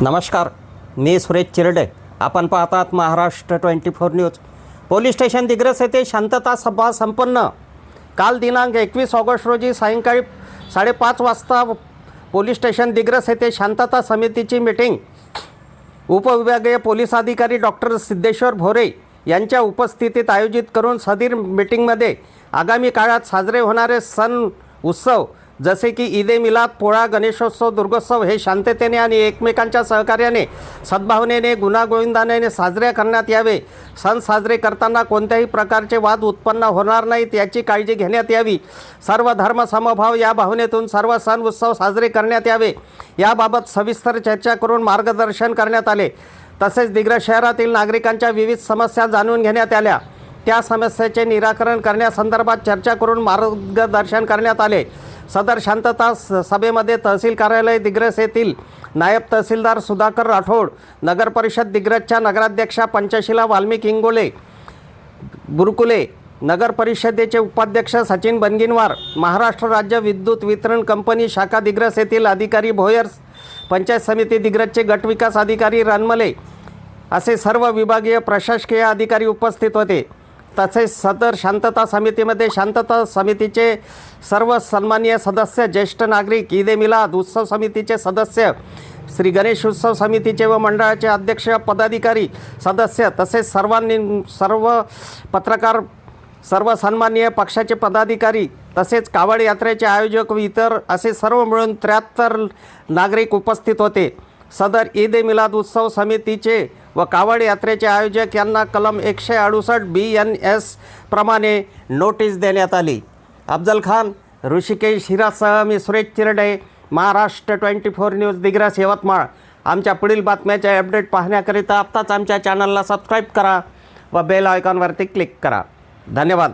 नमस्कार, मी सुरेश चिरडे. आपण पाहतात Maharashtra 24 news. Police station Digras येथे शांतता सभा संपन्न. काल दिनांक 21 ऑगस्ट रोजी सायंकाळी 5:30 वाजता पोलीस स्टेशन दिग्रस येथे शांतता समितीची मीटिंग उपविभागीय पोलीस अधिकारी डॉक्टर सिद्धेश्वर भोरे यांच्या उपस्थितीत आयोजित करून सदर मीटिंगमध्ये आगामी काळात साजरे होणारे सण उत्सव जसे की ईद-ए मिलाद, पोळा, गणेशोत्सव, दुर्गोत्सव हे शांततेने आणि एकमेकांच्या सहकार्याने सद्भावनेने गुण्यागोविंदाने साजरे करण्यात यावे. सण साजरे करताना कोणत्याही प्रकारचे वाद उत्पन्न होणार नाहीत याची काळजी घेण्यात यावी. सर्व धर्म समभाव या भावनेतून सर्व सण उत्सव साजरे करण्यात यावे याबाबत सविस्तर चर्चा करून मार्गदर्शन करण्यात आले. तसेच दिग्रस शहरातील नागरिकांच्या विविध समस्या जाणून घेण्यात आल्या. त्या समस्येचे निराकरण करण्यासंदर्भात चर्चा करून मार्गदर्शन करण्यात आले. सदर शांतता सभेमध्ये तहसील कार्यालय दिग्रस येथील नायब तहसीलदार सुधाकर राठोड, नगर परिषद दिग्रसच्या नगराध्यक्षा पंचशिला वाल्मिक इंगोले बुरकुले, नगर परिषदेचे उपाध्यक्ष सचिन बनगिनवार, महाराष्ट्र राज्य विद्युत वितरण कंपनी शाखा दिग्रस येथील अधिकारी भोयर, पंचायत समिती दिग्रसचे गटविकास अधिकारी रणमले असे सर्व विभागीय प्रशासकीय अधिकारी उपस्थित होते. तसेच सदर शांतता समितीमध्ये शांतता समितीचे सर्व सन्माननीय सदस्य, ज्येष्ठ नागरिक, ईद-ए मिलाद उत्सव समितीचे सदस्य, श्री गणेश उत्सव समितीचे व मंडळाचे अध्यक्ष, पदाधिकारी, सदस्य तसेच सर्व पत्रकार, सर्व सन्माननीय पक्षाचे पदाधिकारी तसेच कावड यात्रेचे आयोजक व इतर असे सर्व मिळून 73 नागरिक उपस्थित होते. सदर ईद-ए मिलाद उत्सव समितीचे व कावड यात्रेचे आयोजक यांना कलम 168 BNS प्रमाणे नोटीस देण्यात आली. अफजल खान, ऋषिकेश हिरासह मी सुरेश चिरडे, महाराष्ट्र 24 न्यूज दिग्रस यवतमाळ. आमच्या पुढील बातम्याचे अपडेट पाहण्याकरिता आत्ताच आमच्या चॅनलला सबस्क्राईब करा व बेल आयकॉनवरती क्लिक करा. धन्यवाद.